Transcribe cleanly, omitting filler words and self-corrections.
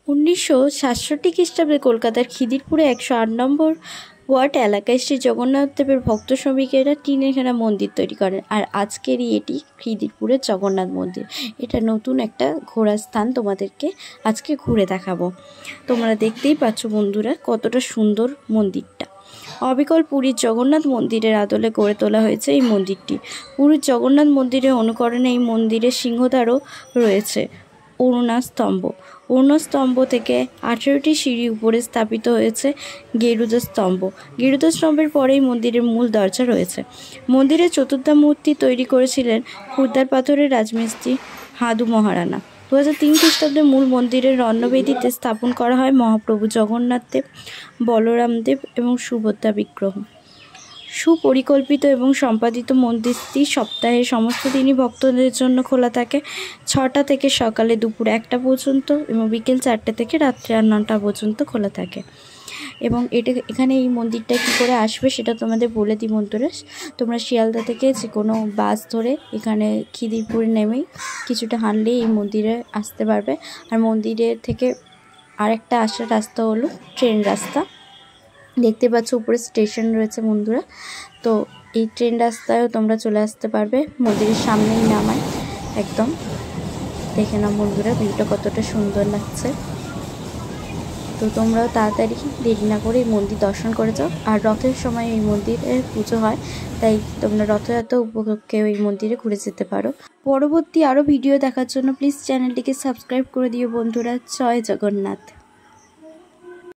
1967 খ্রিস্টাব্দে কলকাতার খিদিরপুরে 108 নম্বর ওয়ার্ড এলাকায় শ্রী জগন্নাথ দেবের ভক্ত শ্রমিকেরা টিনের ঘেরা মন্দির তৈরি করেন। আর আজকেরই এটি খিদিরপুরের জগন্নাথ মন্দির। এটা নতুন একটা ঘোরার স্থান, তোমাদেরকে আজকে ঘুরে দেখাবো। তোমরা দেখতেই পাচ্ছ বন্ধুরা কতটা সুন্দর মন্দিরটা। অবিকল পুরীর জগন্নাথ মন্দিরের আদলে গড়ে তোলা হয়েছে এই মন্দিরটি। পুরীর জগন্নাথ মন্দিরের অনুকরণে এই মন্দিরের সিংহদ্বারও রয়েছে অরুণাস্তম্ভ। অরুণাস্তম্ভ থেকে 18টি সিঁড়ি উপরে স্থাপিত হয়েছে গেরুদা স্তম্ভ। গেরুদা স্তম্ভের পরেই মন্দিরের মূল দরজা রয়েছে। মন্দিরের চতুর্থ মূর্তি তৈরি করেছিলেন খুরদার পাথরের রাজমিস্ত্রি হাদু মহারানা। 2003 খ্রিস্টাব্দে মূল মন্দিরের রত্নবেদিতে স্থাপন করা হয় মহাপ্রভু জগন্নাথ দেব, বলরাম দেব এবং সুভদ্রা বিগ্রহ। সুপরিকল্পিত এবং সম্পাদিত মন্দিরটি সপ্তাহের সমস্ত দিনই ভক্তদের জন্য খোলা থাকে। 6টা থেকে সকালে দুপুর 1টা পর্যন্ত এবং বিকেল 4টে থেকে রাত্রি 9টা পর্যন্ত খোলা থাকে। এবং এখানে এই মন্দিরটা কী করে আসবে সেটা তোমাদের বলে দিই বন্ধুরা। তোমরা শিয়ালদা থেকে যে কোনো বাস ধরে এখানে খিদিরপুরে নেমেই কিছুটা হাঁটলেই এই মন্দিরে আসতে পারবে। আর মন্দিরের থেকে আরেকটা আসার রাস্তা হলো ট্রেন রাস্তা। দেখতে পাচ্ছ উপরে স্টেশন রয়েছে বন্ধুরা, তো এই ট্রেন রাস্তায়ও তোমরা চলে আসতে পারবে। মন্দিরের সামনেই নামায় একদম। দেখে নাও বন্ধুরা ভিউটা কতটা সুন্দর লাগছে। তো তোমরাও তাড়াতাড়ি দেরি না করে এই মন্দির দর্শন করে যাও। আর রথের সময় এই মন্দিরের পুজো হয়, তাই তোমরা রথযাত্রা উপলক্ষে এই মন্দিরে ঘুরে যেতে পারো। পরবর্তী আরও ভিডিও দেখার জন্য প্লিজ চ্যানেলটিকে সাবস্ক্রাইব করে দিও বন্ধুরা। জয় জগন্নাথ।